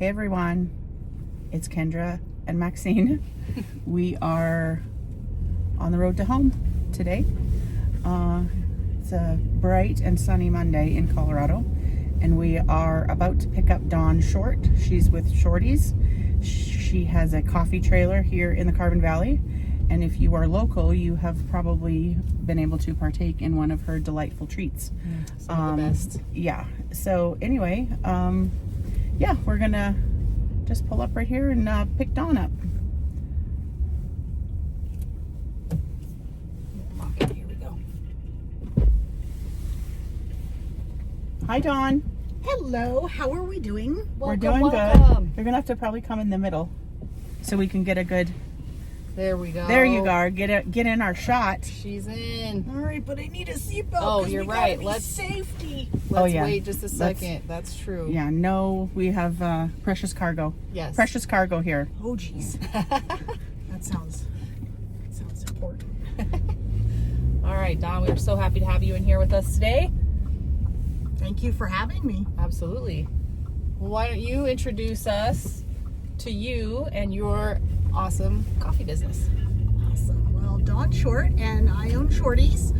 Hey everyone, it's Kendra and Maxine. We are on the road to home today. It's a bright and sunny Monday in Colorado, and we are about to pick up Dawnn Short. She's with Shorties. She has a coffee trailer here in the Carbon Valley, and if you are local, you have probably been able to partake in one of her delightful treats. Some of the best. Yeah, so anyway, yeah, we're gonna just pull up right here and pick Dawnn up. Okay, here we go. Hi, Dawnn. Hello, how are we doing? We're doing good. You're gonna have to probably come in the middle so we can get a good. There we go. There you go. Get in our shot. She's in. All right, but I need a seatbelt. Oh, you're right. Let's safety. Let's yeah. wait just a second. That's true. Yeah. No, we have precious cargo. Yes. Precious cargo here. Oh, geez. that sounds important. All right, Dawnn, we are so happy to have you in here with us today. Thank you for having me. Absolutely. Well, why don't you introduce us to you and your awesome coffee business? Awesome. Well, Dawnn Short, and I own Shorties.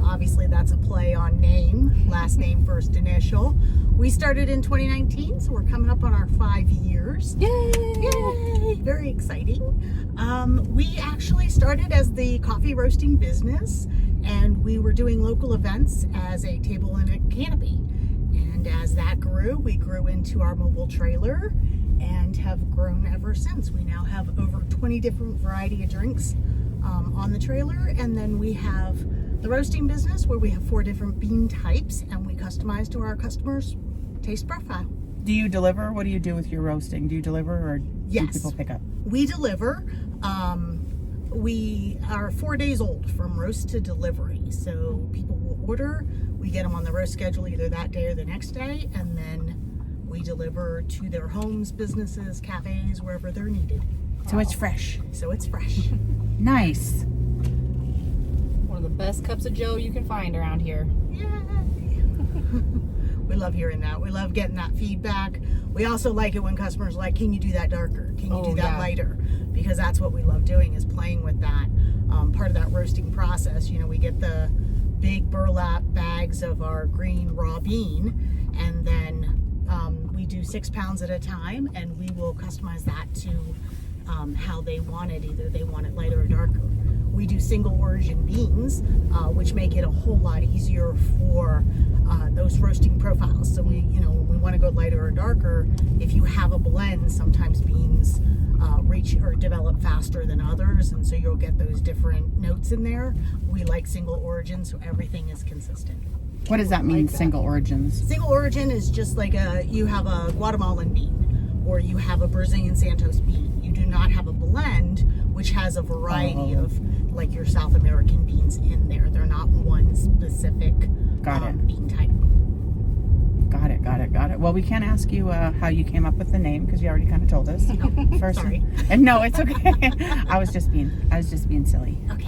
Obviously, that's a play on name, last name, first initial. We started in 2019, so we're coming up on our 5 years. Yay! Yay! Very exciting. We actually started as the coffee roasting business, and we were doing local events as a table and a canopy. And as that grew, we grew into our mobile trailer and have grown ever since. We now have over 20 different variety of drinks on the trailer, and then we have the roasting business where we have 4 different bean types, and we customize to our customers' taste profile. Do you deliver? What do you do with your roasting? Do you deliver or do Yes. people pick up? We deliver. We are 4 days old from roast to delivery. So people will order, we get them on the roast schedule either that day or the next day, and then we deliver to their homes, businesses, cafes, wherever they're needed. So it's fresh. So it's fresh. Nice. One of the best cups of joe you can find around here. Yay! We love hearing that. We love getting that feedback. We also like it when customers are like, can you do that darker? Can you do that lighter? Because that's what we love doing, is playing with that. Part of that roasting process, you know, we get the big burlap bags of our green raw bean, and then we do 6 pounds at a time, and we will customize that to how they want it. Either they want it lighter or darker. We do single origin beans, which make it a whole lot easier for those roasting profiles. So when we want to go lighter or darker, if you have a blend, sometimes beans reach or develop faster than others, and so you'll get those different notes in there. We like single origin, so everything is consistent. What does that mean, single origins? Single origin is just like you have a Guatemalan bean, or you have a Brazilian Santos bean. You do not have a blend, which has a variety of like your South American beans in there. They're not one specific bean type. Got it. Well, we can't ask you how you came up with the name because you already kind of told us. No, First, sorry. And no, it's okay. I was just being silly. Okay.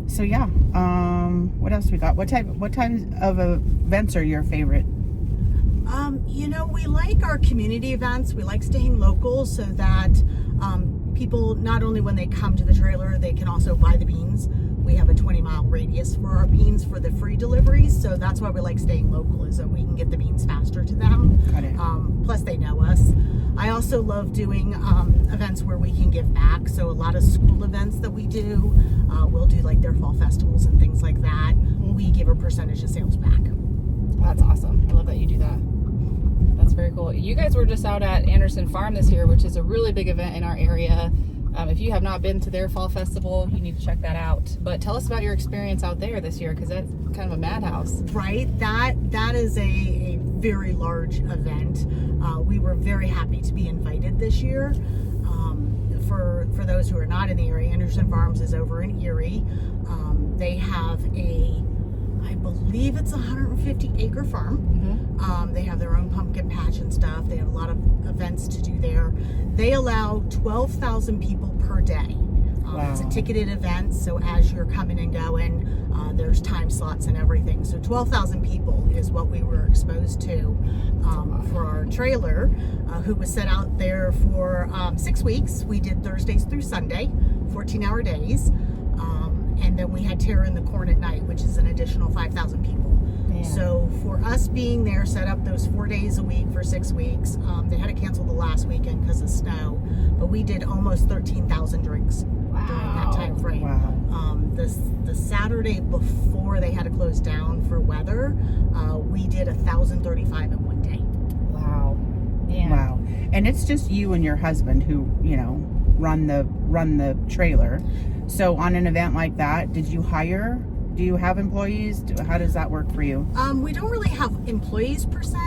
So yeah. What else we got? What type of events are your favorite? We like our community events. We like staying local so that people, not only when they come to the trailer, they can also buy the beans. We have a 20-mile radius for our beans for the free deliveries, so that's why we like staying local, is that we can get the beans faster to them. Got it. Plus they know us. I also love doing events where we can give back, so a lot of school events that we do, we'll do like their fall festivals and things like that. We give a percentage of sales back. That's awesome. I love that you do that. That's very cool. You guys were just out at Andersen Farm this year, which is a really big event in our area. If you have not been to their fall festival, you need to check that out. But tell us about your experience out there this year, because that's kind of a madhouse. Right. That is a very large event. We were very happy to be invited this year. For those who are not in the area, Andersen Farms is over in Erie. They have I believe it's a 150-acre farm. They have their own pumpkin patch and stuff. They have a lot of events to do there. They allow 12,000 people per day It's a ticketed event, so as you're coming and going, there's time slots and everything. So 12,000 people is what we were exposed to for our trailer, who was set out there for 6 weeks. We did Thursdays through Sunday, 14-hour days, and then we had Terror in the Corn at night, which is an additional 5,000 people. Man. So for us being there, set up those 4 days a week for 6 weeks, they had to cancel the last weekend because of snow, but we did almost 13,000 drinks during that time frame. Wow. The Saturday before they had to close down for weather, we did 1,035 in one day. Wow. Yeah. Wow. And it's just you and your husband who, run the trailer. So on an event like that, did you hire? Do you have employees? How does that work for you? We don't really have employees per se.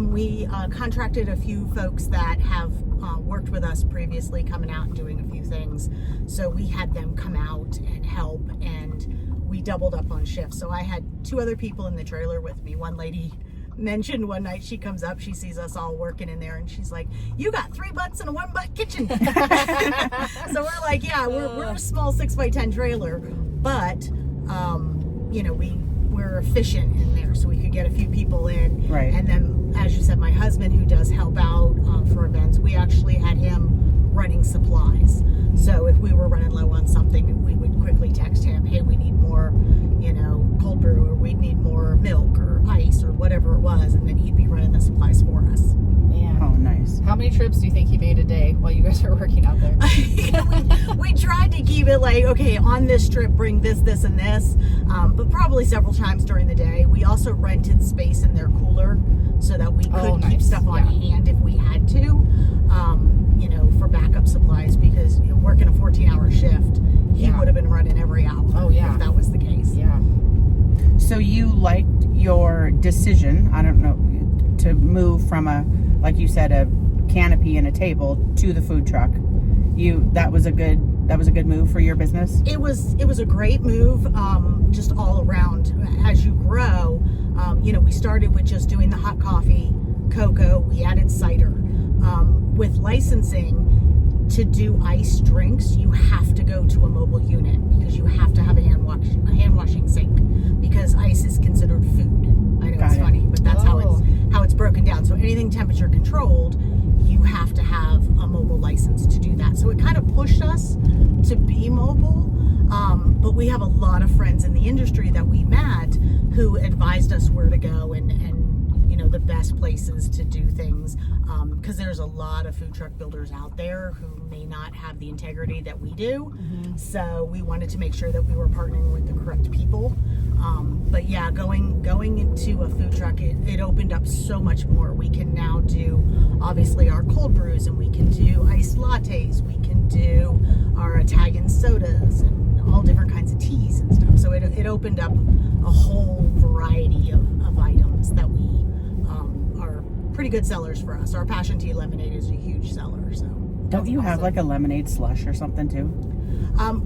We contracted a few folks that have worked with us previously, coming out and doing a few things. So we had them come out and help, and we doubled up on shifts. So I had 2 other people in the trailer with me. One lady mentioned one night, she comes up, she sees us all working in there, and she's like, "You got 3 butts in a 1 butt kitchen." So we're like, yeah, we're a small 6x10 trailer, but we're efficient in there, so we could get a few people in. Right. And then, as you said, my husband, who does help out for events, we actually had him running supplies. So if we were running low on something, we would quickly text him, "Hey, we need more, cold brew, or we need more milk or ice," or whatever it was, and then he'd be running the supplies for us. Man. Oh, nice. How many trips do you think he made a day while you guys are working out there? we tried to keep it like, okay, on this trip, bring this, this, and this, but probably several times during the day. We also rented space in their cooler so that we could keep stuff on hand if we had to, for backup supplies, because working a 14-hour shift, he would have been running every hour if that was the case. Yeah. So you liked your decision, I don't know, to move from like you said, a canopy and a table to the food truck. That was a good move for your business? It was a great move, just all around. As you grow, we started with just doing the hot coffee, cocoa, we added cider. With licensing, to do iced drinks, you have to go to a mobile unit, because you have to have a hand washing sink, because ice is considered food. I know it's funny, but that's how it's broken down. So anything temperature controlled, you have to have a mobile license to do that. So it kind of pushed us to be mobile, but we have a lot of friends in the industry that we met who advised us where to go and the best places to do things, because there's a lot of food truck builders out there who may not have the integrity that we do. So we wanted to make sure that we were partnering with the correct people. But yeah, going into a food truck, it opened up so much more. We can now do obviously our cold brews, and we can do iced lattes, we can do our Italian sodas, and all different kinds of teas and stuff. So it opened up a whole variety of items that we are pretty good sellers for us. Our passion tea lemonade is a huge seller. So don't you have like a lemonade slush or something too?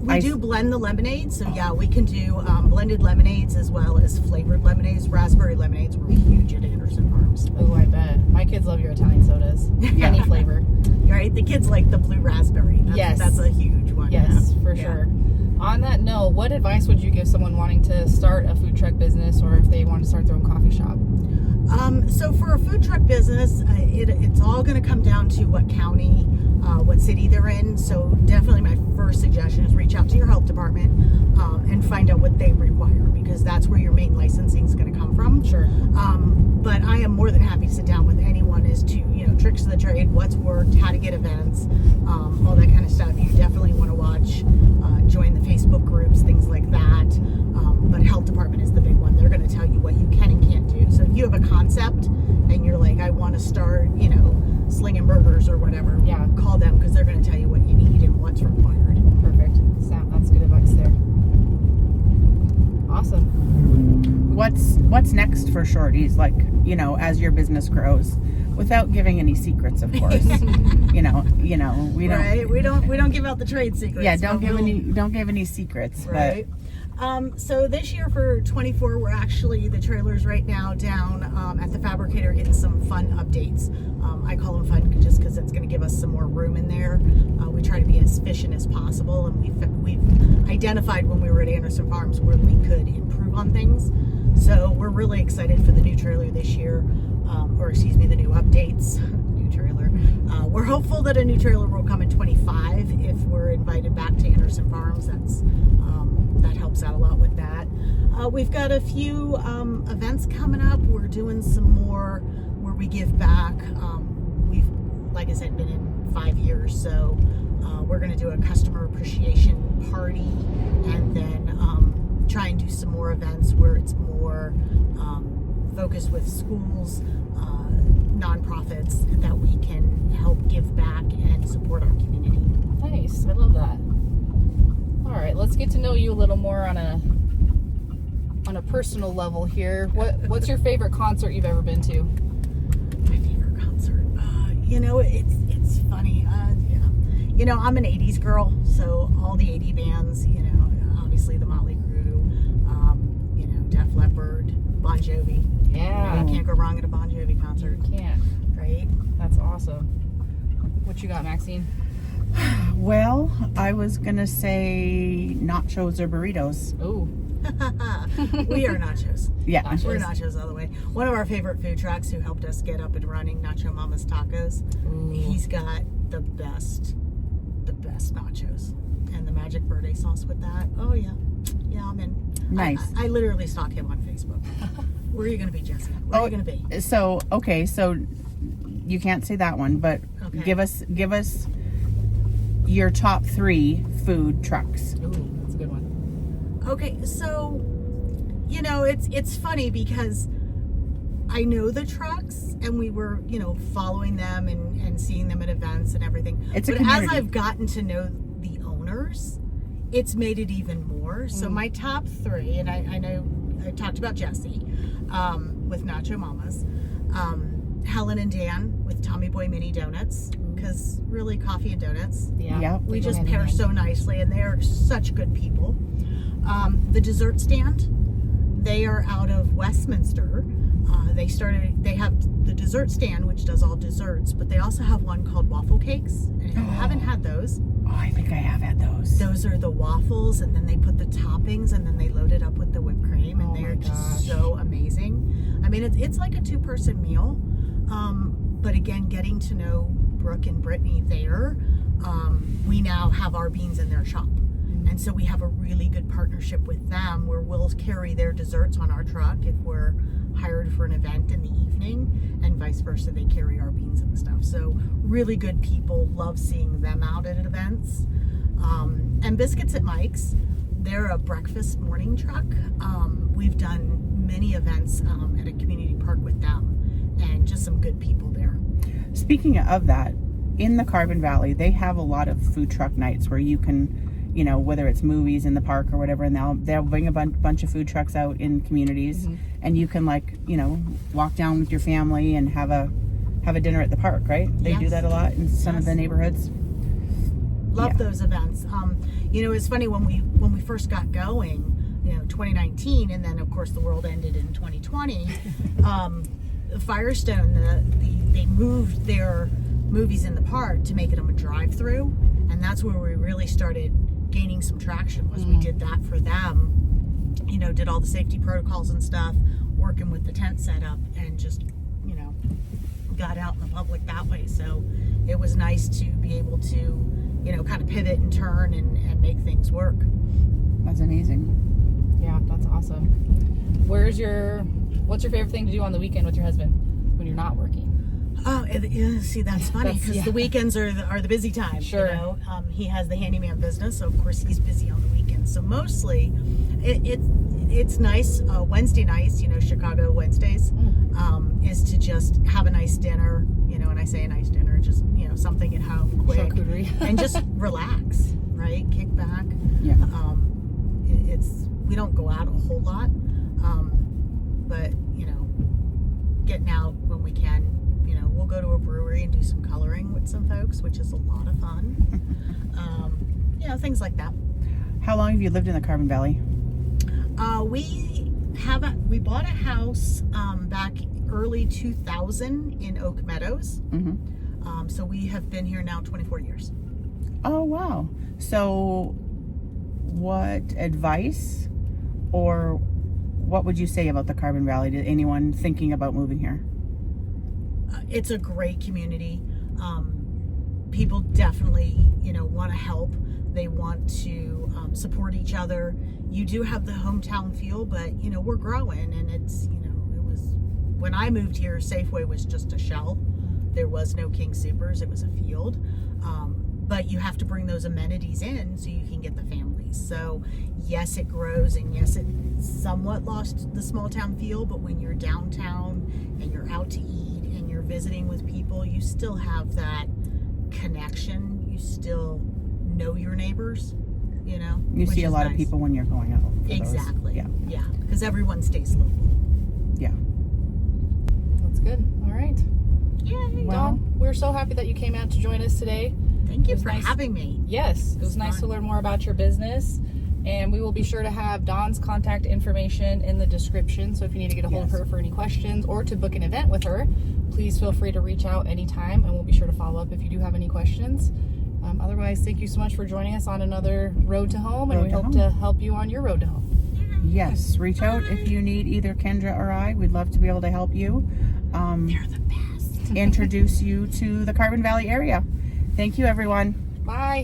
We do blend the lemonade, so yeah, we can do blended lemonades as well as flavored lemonades. Raspberry lemonades were huge at Andersen Farms. Oh, I bet. My kids love your Italian sodas. Any flavor. Right? The kids like the blue raspberry. That's a huge one. Yes, for sure. On that note, what advice would you give someone wanting to start a food truck business, or if they want to start their own coffee shop? So for a food truck business, it's all going to come down to what county, what city they're in. So definitely my first suggestion is reach out to your health department and find out what they require, because that's where your main licensing is going to come from. Sure. But I am more than happy to sit down with anyone as to, tricks of the trade, what's worked, how to get events, all that kind of stuff. You definitely want to watch, join the Facebook groups, things like that. But health department is the big one. They're going to tell you what you can and can't do. So if you have a concept and you're like, I want to start, slinging burgers or whatever, call them, because they're going to tell you what you need and what's required. Perfect. That's good advice there. Awesome. What's next for Shorty's, like, as your business grows, without giving any secrets, of course. we don't. Right. We don't give out the trade secrets. Yeah, don't give any secrets. Right. So this year for 24, we're actually, the trailer's right now down at the fabricator getting some fun updates. I call them fun just because it's going to give us some more room in there. We try to be as efficient as possible, and we've identified when we were at Andersen Farms where we could improve on things. So we're really excited for the new trailer this year, the new updates. New trailer. We're hopeful that a new trailer will come in 25 if we're invited back to Andersen Farms. That helps out a lot with that. We've got a few events coming up. We're doing some more where we give back. We've, like I said, been in 5 years, so we're going to do a customer appreciation party, and then try and do some more events where it's more focused with schools, nonprofits, that we can help give back and support our community. Nice, I love that. All right, let's get to know you a little more on a personal level here. What's your favorite concert you've ever been to? My favorite concert, it's funny. I'm an 80s girl, so all the 80 bands, obviously the Motley Crue, Def Leppard, Bon Jovi. Yeah. You can't go wrong at a Bon Jovi concert. You can't. Right? That's awesome. What you got, Maxine? Well, I was gonna say nachos or burritos. Oh. We are nachos. Yeah. Nachos. We're nachos all the way. One of our favorite food trucks who helped us get up and running, Nacho Mama's Tacos. Ooh. He's got the best nachos. And the Magic Verde sauce with that. Oh, yeah. Yeah, I'm in. Nice. I literally stalk him on Facebook. Where are you going to be, Jesse? Where are you going to be? So you can't say that one, but Okay. give us your top 3 food trucks. Ooh, that's a good one. Okay, so, it's funny because I know the trucks, and we were, following them and seeing them at events and everything. It's a but community. as I've gotten to know the owners, it's made it even more. So my top 3, and I know I talked about Jesse with Nacho Mamas, Helen and Dan with Tommy Boy Mini Donuts, because really coffee and donuts. Yeah. Yep. We They go just hand in pair hand. so nicely, and they are such good people. The dessert stand, they are out of Westminster. They have the dessert stand, which does all desserts, but they also have one called waffle cakes. And if you haven't had those, Oh, I think I have had those. those are the waffles, and then they put the toppings, and then they load it up with the whipped cream, and Oh they my are just gosh. so amazing. I mean, it's like a 2-person meal, but again, getting to know Brooke and Brittany there, we now have our beans in their shop. And so we have a really good partnership with them where we'll carry their desserts on our truck if we're hired for an event in the evening, and vice versa, they carry our beans and stuff. So really good people, love seeing them out at events. And Biscuits at Mike's, they're a breakfast morning truck. We've done many events at a community park with them, and just some good people there. Speaking of that, in the Carbon Valley, they have a lot of food truck nights where you can, whether it's movies in the park or whatever, and they'll bring a bunch of food trucks out in communities, and you can walk down with your family and have a dinner at the park, right? They do Yes. that a lot in some of the neighborhoods. Love those events. It's funny when we first got going, 2019, and then of course the world ended in 2020. Firestone, they moved their movies in the park to make them a drive-through, and that's where we really started gaining some traction. We did that for them. Did all the safety protocols and stuff, working with the tent setup, and just got out in the public that way. So it was nice to be able to kind of pivot and turn and make things work. That's amazing. Yeah, that's awesome. What's your favorite thing to do on the weekend with your husband when you're not working? Oh, see, that's funny because the weekends are the busy time. Sure. He has the handyman business, so of course he's busy on the weekends. So mostly, it's nice. Wednesday nights, Chicago Wednesdays, is to just have a nice dinner. And I say a nice dinner, just something at home, quick, Charcuterie. and just relax, right? Kick back. Yeah. We don't go out a whole lot, but getting out when we can. We'll go to a brewery and do some coloring with some folks, which is a lot of fun. Things like that. How long have you lived in the Carbon Valley? We bought a house back early 2000 in Oak Meadows. So we have been here now 24 years. Oh, wow. So what advice or what would you say about the Carbon Valley to anyone thinking about moving here? It's a great community. People definitely, want to help. They want to support each other. You do have the hometown feel, but, we're growing, and it's, it was, when I moved here, Safeway was just a shell. There was no King Soopers. It was a field. But you have to bring those amenities in so you can get the families. So yes, it grows, and yes, it somewhat lost the small town feel, but when you're downtown and you're out to eat and you're visiting with people, you still have that connection. You still know your neighbors, You see a lot of people when you're going out. Exactly. Yeah. Yeah. Because everyone stays local. Yeah. That's good. All right. Yay. Well, Dawn, we're so happy that you came out to join us today. Thank you It was for nice. having me. Yes, it was nice to learn more about your business. And we will be sure to have Dawn's contact information in the description. So if you need to get a hold of Yes. her for any questions or to book an event with her, please feel free to reach out anytime, and we'll be sure to follow up if you do have any questions. Otherwise, thank you so much for joining us on another Road to Home, and Road we to hope Home. to help you on your road to home. Yes, reach out if you need either Kendra or I. We'd love to be able to help you. They're the best. Introduce you to the Carbon Valley area. Thank you, everyone. Bye.